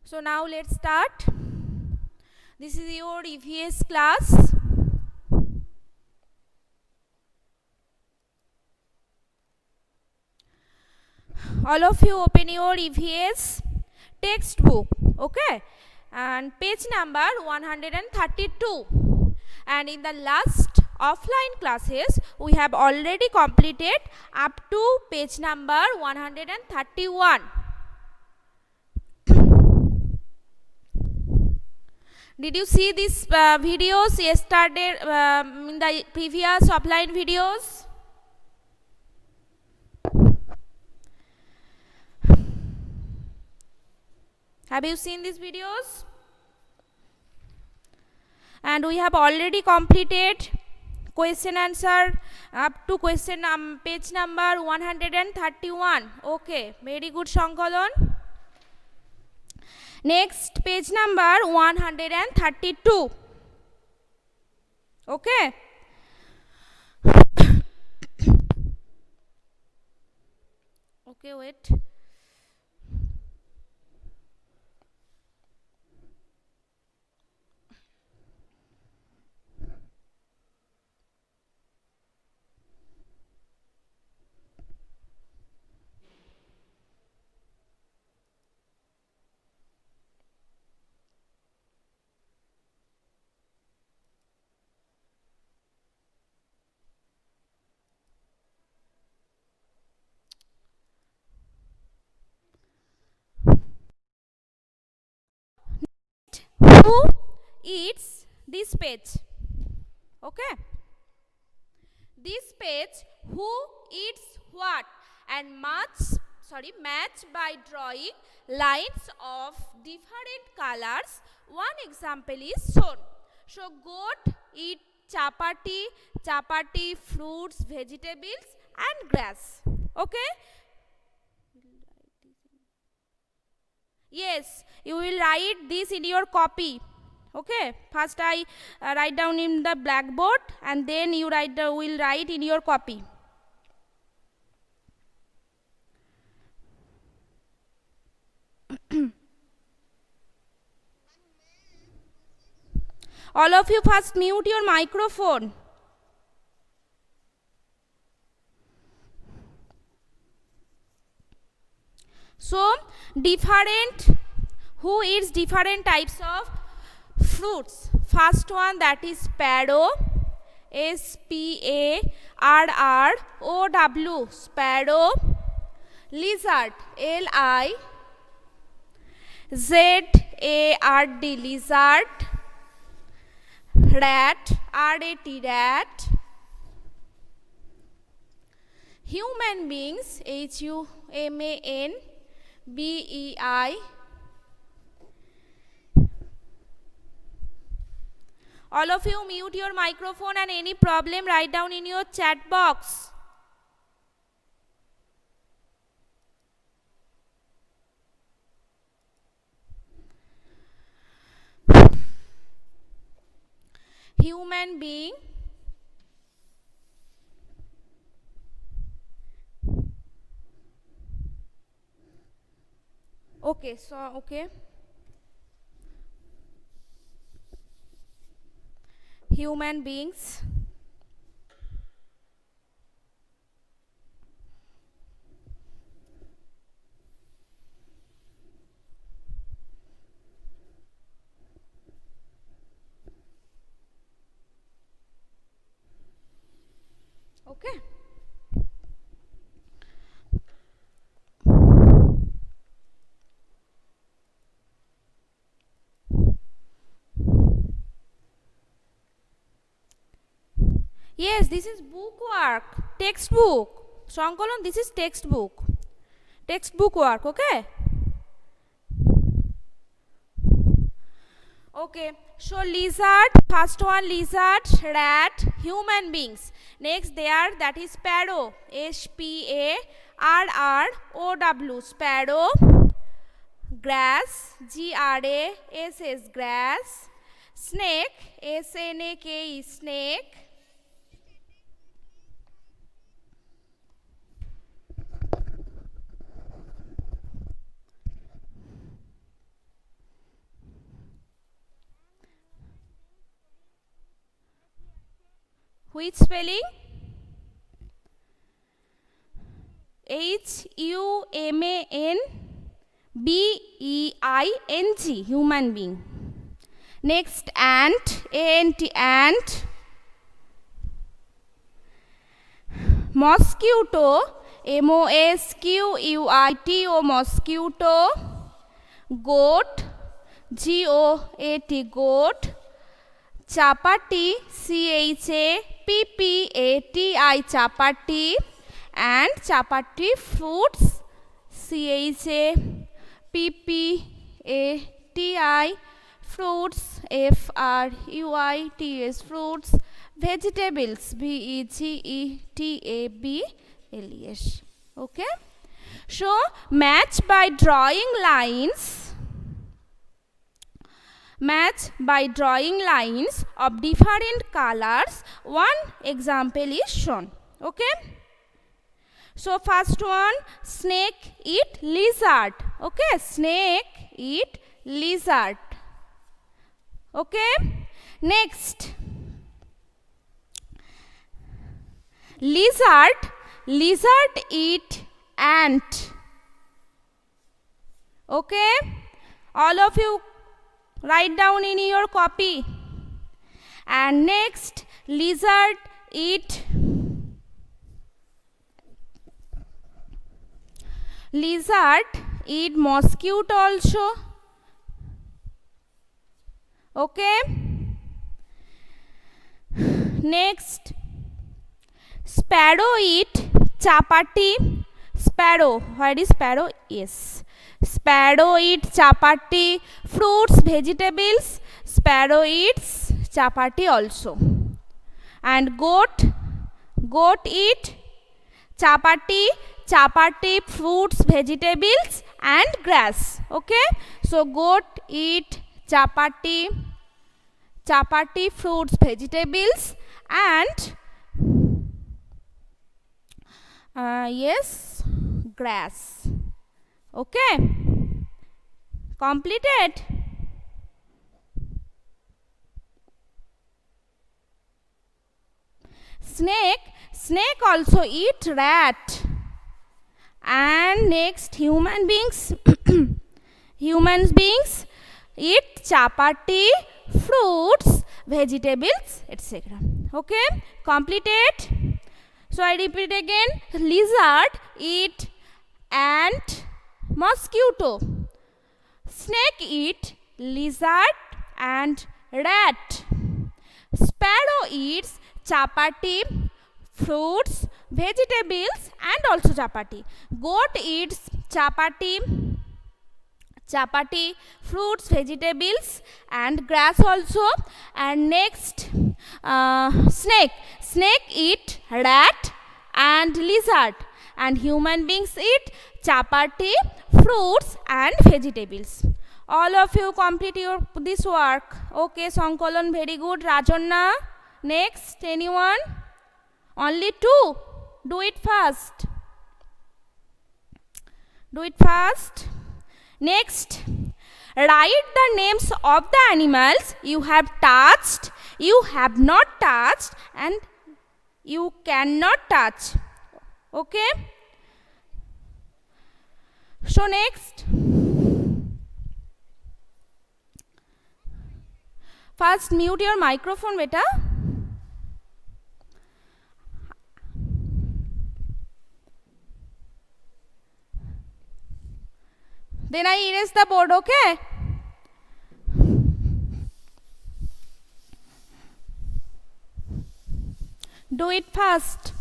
So now let's start. This is your EVS class. All of you open your EVS textbook, okay, and page number 132. And in the last offline classes we have already completed up to page number 131. Did you see these videos yesterday in the previous offline videos? Have you seen these videos? And we have already completed question answer up to question page number 131. Okay, very good, Shankalan. Next, page number 132. Okay. Okay, wait. Who eats this page? Okay. This page, who eats what? And match by drawing lines of different colors. One example is shown. So goat eat chapati, fruits, vegetables and grass. Okay? Yes, you will write this in your copy. Okay, first I write down in the blackboard and then you will write in your copy. All of you first mute your microphone. So, who eats different types of fruits? First one, that is sparrow, SPARROW, sparrow. Lizard, LIZARD, lizard. Rat, RAT, rat. Human beings, HUMANBEI. All of you mute your microphone, and any problem write down in your chat box. Human being. Okay, so okay. Human beings. Okay. Yes, this is book work, textbook. Shankalan, this is textbook. Textbook work, okay? Okay, so lizard, first one lizard, rat, human beings. Next there, that is sparrow, SPARROW, sparrow. Grass, GRASS, grass. Snake, SNAKE, snake. Which spelling? Human being, human being. Next, ant, ant, ant. Mosquito, mosquito, mosquito. Goat, goat, goat. Chapati, chapati, chapati. And chapati fruits, chapati, fruits, fruits, fruits. Vegetables, vegetables. Okay, so match by drawing lines. Match by drawing lines of different colors. One example is shown. Okay, so first one, snake eat lizard. Okay, snake eat lizard. Okay, next, lizard eat ant. Okay, all of you write down in your copy. And next, lizard eat mosquito also. Okay, next, sparrow eat chapati. Sparrow, where is sparrow? Yes, sparrow eat chapati. Fruits, vegetables, sparrow eats chapati also. And goat eat chapati, fruits, vegetables and grass. Okay, so goat eat chapati, fruits, vegetables and yes, grass. Okay, completed. Snake also eat rat. And next, human beings eat chapati, fruits, vegetables, etc. Okay, completed. So I repeat again, lizard eat ant, mosquito. Snake eat lizard and rat. Sparrow eats chapati, fruits, vegetables and also chapati. Goat eats chapati, fruits, vegetables and grass also. And next, snake eat rat and lizard. And human beings eat chapati, fruits and vegetables. All of you complete this work. Okay, Songkolon, very good. Rajanna, next, anyone? Only 2. Do it fast. Next, write the names of the animals you have touched, you have not touched and you cannot touch. Okay. So next, first mute your microphone, beta. Then I erase the board, okay? Do it fast.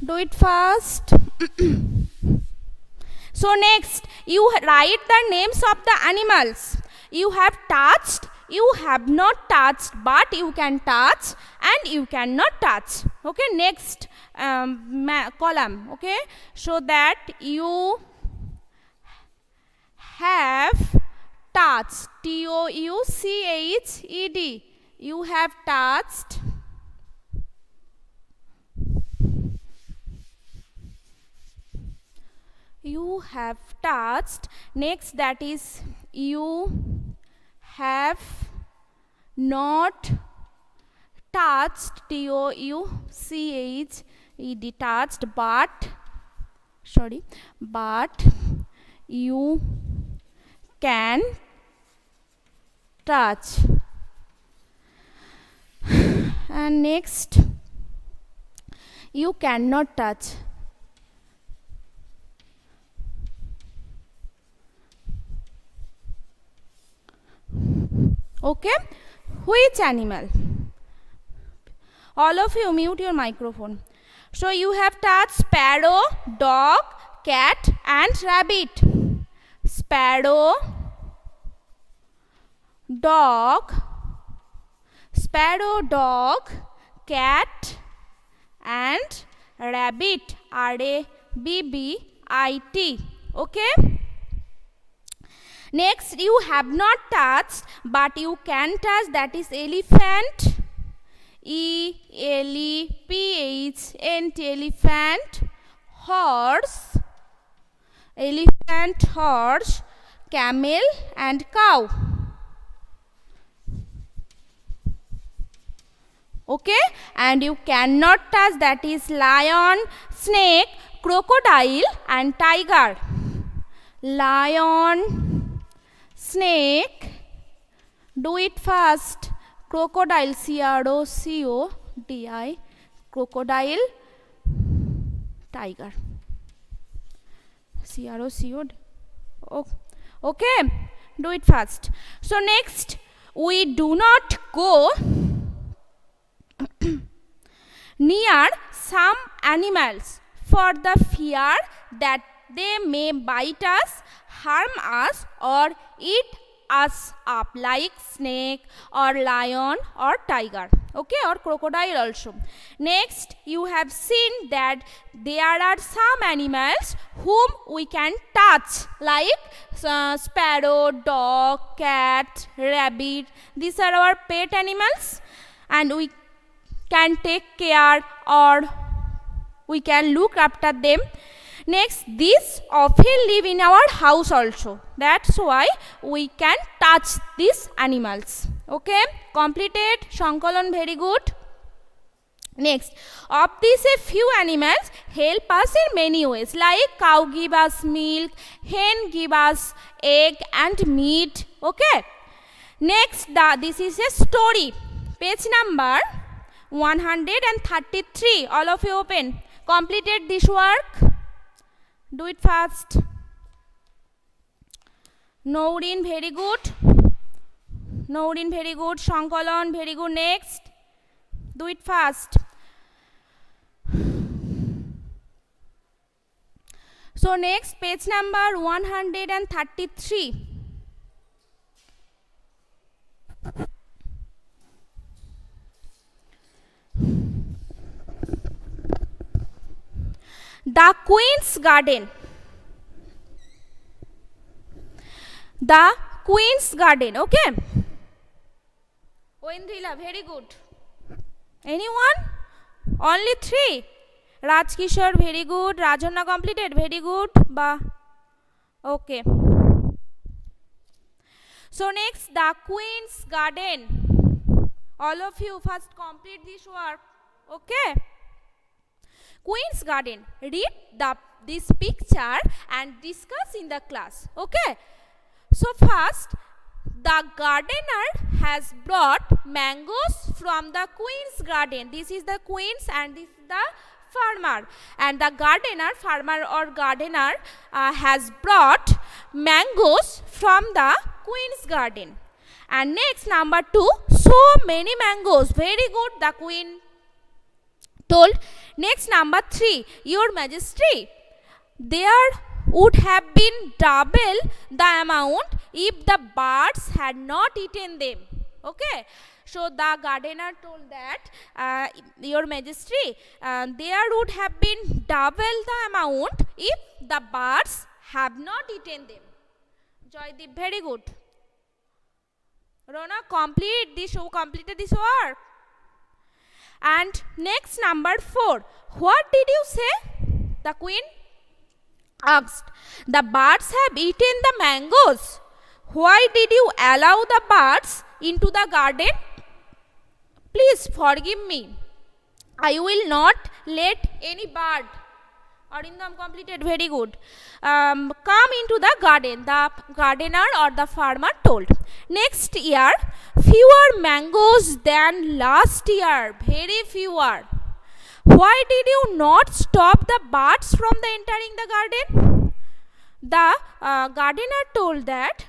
Do it fast. So next, you write the names of the animals you have touched, you have not touched, but you can touch and you cannot touch. Okay, next column. Okay, so that you have touched, touched, you have touched You have touched. Next, that is you have not touched. Touched, touched, but you can touch. And next, you cannot touch. Okay, which animal? All of you mute your microphone. So you have touched sparrow, dog, cat and rabbit. Sparrow, dog, cat and rabbit. R-A-B-B-I-T. Okay. Next, you have not touched but you can touch, that is elephant. E-L-E-P-H-N-T, elephant. Horse, camel and cow. Okay, and you cannot touch, that is lion, snake, crocodile and tiger. Lion, snake, do it fast. Crocodile, C-R-O-C-O-D-I, crocodile, tiger, C-R-O-C-O-D. Okay, do it fast. So next, we do not go near some animals for the fear that they may bite us, harm us or eat us up, like snake or lion or tiger. Okay, or crocodile also. Next, you have seen that there are some animals whom we can touch, like sparrow, dog, cat, rabbit. These are our pet animals and we can take care or we can look after them. Next, these often live in our house also. That's why we can touch these animals. Okay, completed. Shankalan, very good. Next, of these a few animals help us in many ways, like cow give us milk, hen give us egg and meat. Okay. Next, this is a story. Page number 133. All of you open. Completed this work. Do it fast. Nourin, very good. Nourin, very good. Shankalan, very good. Next. Do it fast. So next, page number 133. The Queen's Garden. The Queen's Garden. Okay. Oindrila, very good. Anyone? Only 3. Rajkishore, very good. Rajonna completed, very good. Okay. So next, the Queen's Garden. All of you first complete this work. Okay. Queen's Garden. Read this picture and discuss in the class. Okay. So first, the gardener has brought mangoes from the Queen's Garden. This is the Queen's and this is the farmer. And the farmer or gardener has brought mangoes from the Queen's Garden. And next, number 2, so many mangoes. Very good, the Queen told. Next, number 3, Your Majesty, there would have been double the amount if the birds had not eaten them. Okay. So the gardener told that, Your Majesty, there would have been double the amount if the birds have not eaten them. Joydeep, very good. Rona, completed this work. And next, number 4. What did you say? The Queen asked, "The birds have eaten the mangoes. Why did you allow the birds into the garden? Please forgive me. I will not let any bird." Arindam completed, very good. Come into the garden, the gardener or the farmer told. Next year, fewer mangoes than last year, very fewer. Why did you not stop the birds from the entering the garden? The gardener told that,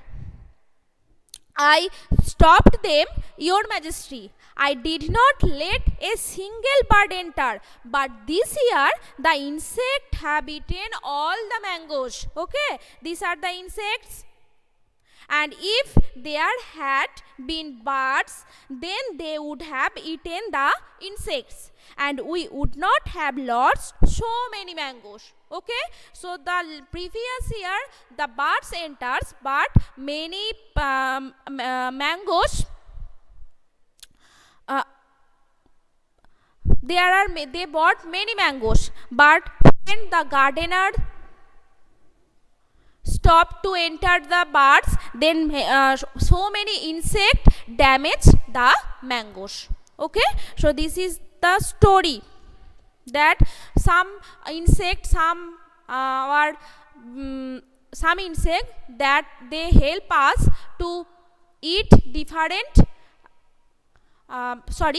"I stopped them, your majesty. I did not let a single bird enter, but this year the insects have eaten all the mangoes." Okay, these are the insects. And if there had been birds, then they would have eaten the insects, and we would not have lost so many mangoes. Okay, so the previous year the birds enters, but many mangoes, they bought many mangoes, but when the gardener stopped to enter the birds, then so many insects damaged the mangoes. Okay, so this is the story, that some insect, some insect that they help us to eat different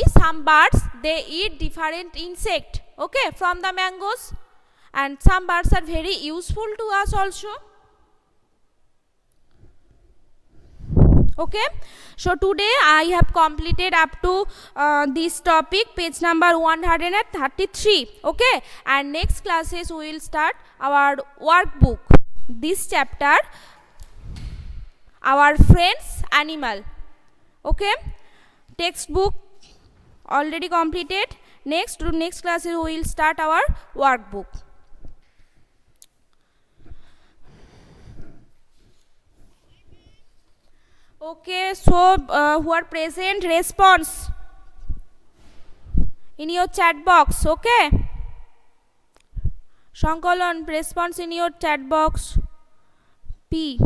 some birds, they eat different insect, okay, from the mangoes, and some birds are very useful to us also. Okay, so today I have completed up to this topic, page number 133. Okay, and next classes we will start our workbook, this chapter, our friends animal. Okay, textbook already completed. Next classes we will start our workbook. Okay, so who are present, response in your chat box. Okay, Shankalan, response in your chat box. P,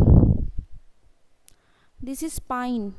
this is pine.